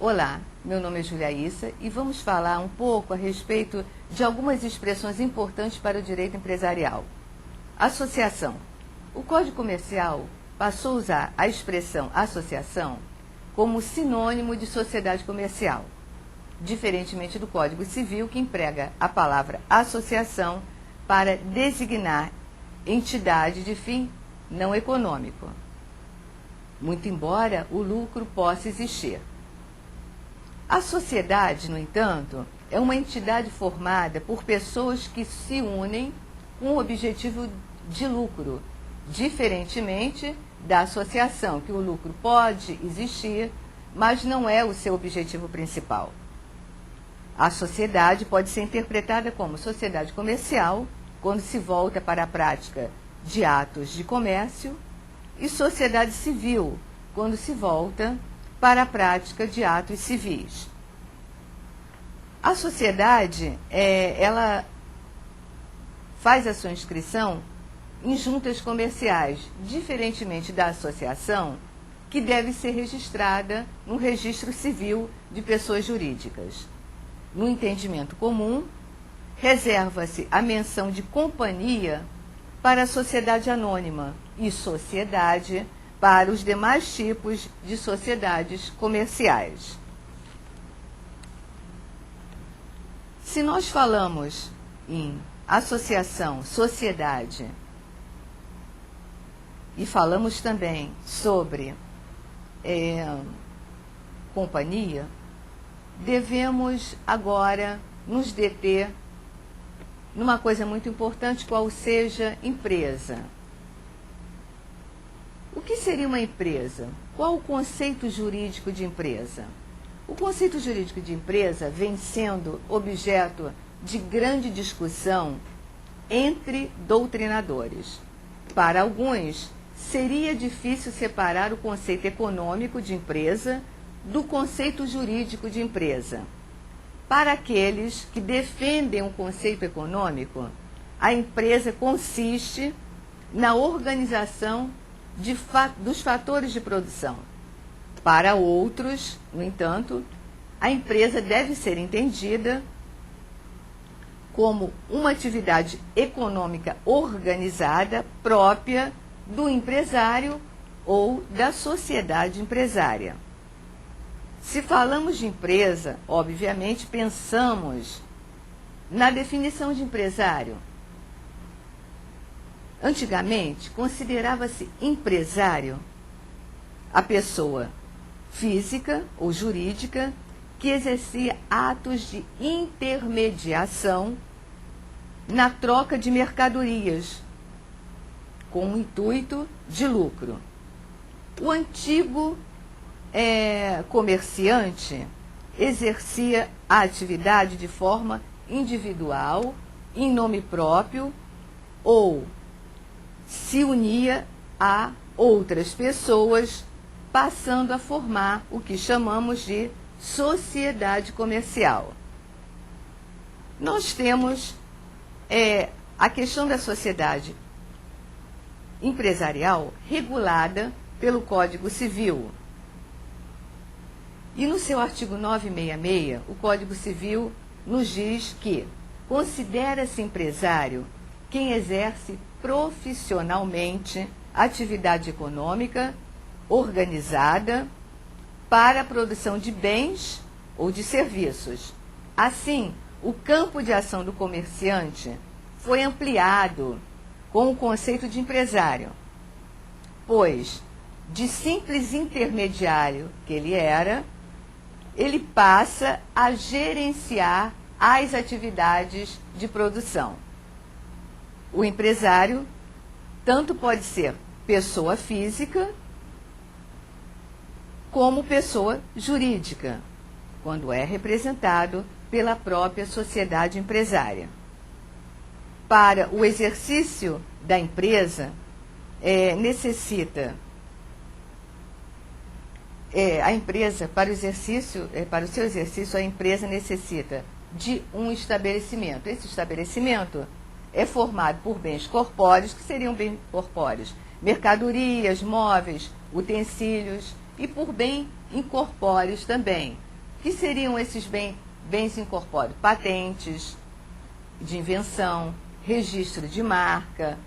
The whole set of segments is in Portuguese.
Olá, meu nome é Julia Issa e vamos falar um pouco a respeito de algumas expressões importantes para o direito empresarial. Associação. O Código Comercial passou a usar a expressão associação como sinônimo de sociedade comercial, diferentemente do Código Civil, que emprega a palavra associação para designar entidade de fim não econômico, muito embora o lucro possa existir. A sociedade, no entanto, é uma entidade formada por pessoas que se unem com o objetivo de lucro, diferentemente da associação, que o lucro pode existir, mas não é o seu objetivo principal. A sociedade pode ser interpretada como sociedade comercial, quando se volta para a prática de atos de comércio, e sociedade civil, quando se volta para a prática de atos civis. A sociedade, ela faz a sua inscrição em juntas comerciais, diferentemente da associação, que deve ser registrada no registro civil de pessoas jurídicas. No entendimento comum, reserva-se a menção de companhia para a sociedade anônima e sociedade para os demais tipos de sociedades comerciais. Se nós falamos em associação, sociedade, e falamos também sobre companhia, devemos agora nos deter numa coisa muito importante, qual seja empresa. O que seria uma empresa? Qual o conceito jurídico de empresa? O conceito jurídico de empresa vem sendo objeto de grande discussão entre doutrinadores. Para alguns, seria difícil separar o conceito econômico de empresa do conceito jurídico de empresa. Para aqueles que defendem o conceito econômico, a empresa consiste na organização dos fatores de produção. Para outros, no entanto, a empresa deve ser entendida como uma atividade econômica organizada própria do empresário ou da sociedade empresária. Se falamos de empresa, obviamente pensamos na definição de empresário. Antigamente, considerava-se empresário a pessoa física ou jurídica que exercia atos de intermediação na troca de mercadorias, com o intuito de lucro. O antigo comerciante exercia a atividade de forma individual, em nome próprio, ou se unia a outras pessoas, passando a formar o que chamamos de sociedade comercial. Nós temos a questão da sociedade empresarial regulada pelo Código Civil. E no seu artigo 966, o Código Civil nos diz que considera-se empresário quem exerce profissionalmente atividade econômica organizada para a produção de bens ou de serviços. Assim, o campo de ação do comerciante foi ampliado com o conceito de empresário, pois, de simples intermediário que ele era, ele passa a gerenciar as atividades de produção. O empresário tanto pode ser pessoa física como pessoa jurídica, quando é representado pela própria sociedade empresária. Para o exercício da empresa, a empresa, para o seu exercício, a empresa necessita de um estabelecimento. Esse estabelecimento é formado por bens corpóreos, que seriam bens corpóreos, mercadorias, móveis, utensílios, e por bens incorpóreos também, que seriam esses bens incorpóreos? Patentes de invenção, registro de marca,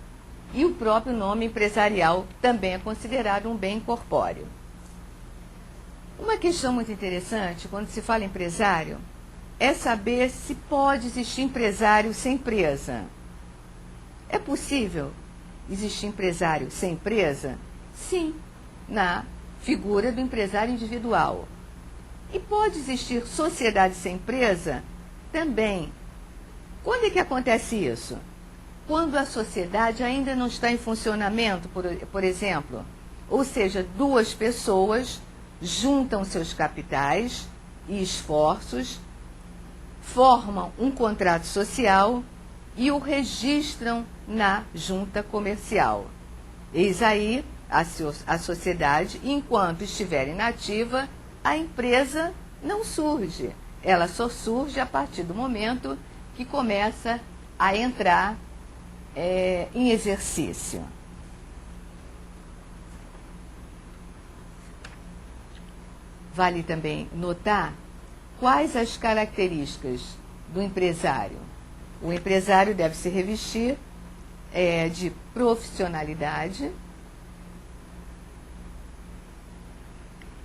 e o próprio nome empresarial também é considerado um bem incorpóreo. Uma questão muito interessante, quando se fala empresário, é saber se pode existir empresário sem empresa. É possível existir empresário sem empresa? Sim, na figura do empresário individual. E pode existir sociedade sem empresa? Também. Quando é que acontece isso? Quando a sociedade ainda não está em funcionamento, por exemplo. Ou seja, duas pessoas juntam seus capitais e esforços, formam um contrato social e o registram na junta comercial. Eis aí a sociedade, enquanto estiver inativa, a empresa não surge. Ela só surge a partir do momento que começa a entrar em exercício. Vale também notar quais as características do empresário. O empresário deve se revestir de profissionalidade,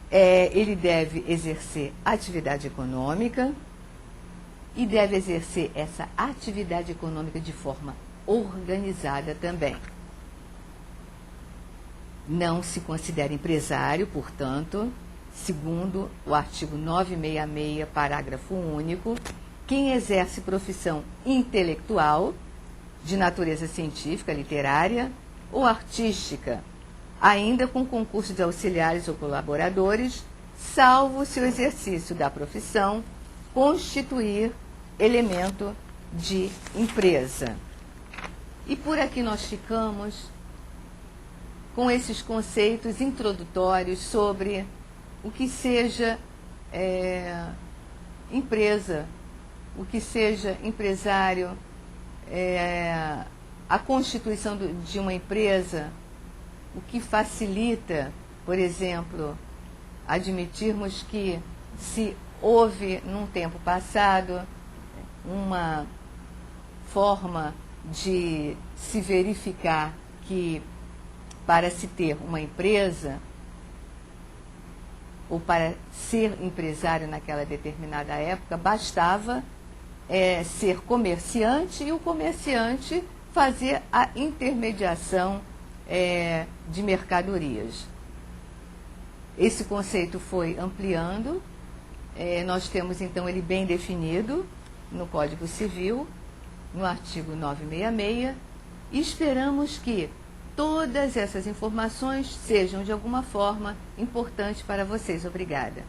ele deve exercer atividade econômica e deve exercer essa atividade econômica de forma organizada também. Não se considera empresário, portanto, segundo o artigo 966, parágrafo único, quem exerce profissão intelectual, de natureza científica, literária ou artística, ainda com concurso de auxiliares ou colaboradores, salvo se o exercício da profissão constituir elemento de empresa. E por aqui nós ficamos com esses conceitos introdutórios sobre o que seja empresa, o que seja empresário, a constituição de uma empresa, o que facilita, por exemplo, admitirmos que se houve, num tempo passado, uma forma de se verificar que para se ter uma empresa, ou para ser empresário naquela determinada época, bastava ser comerciante e o comerciante fazer a intermediação de mercadorias. Esse conceito foi ampliando, nós temos então ele bem definido no Código Civil, no artigo 966, e esperamos que todas essas informações sejam de alguma forma importantes para vocês. Obrigada.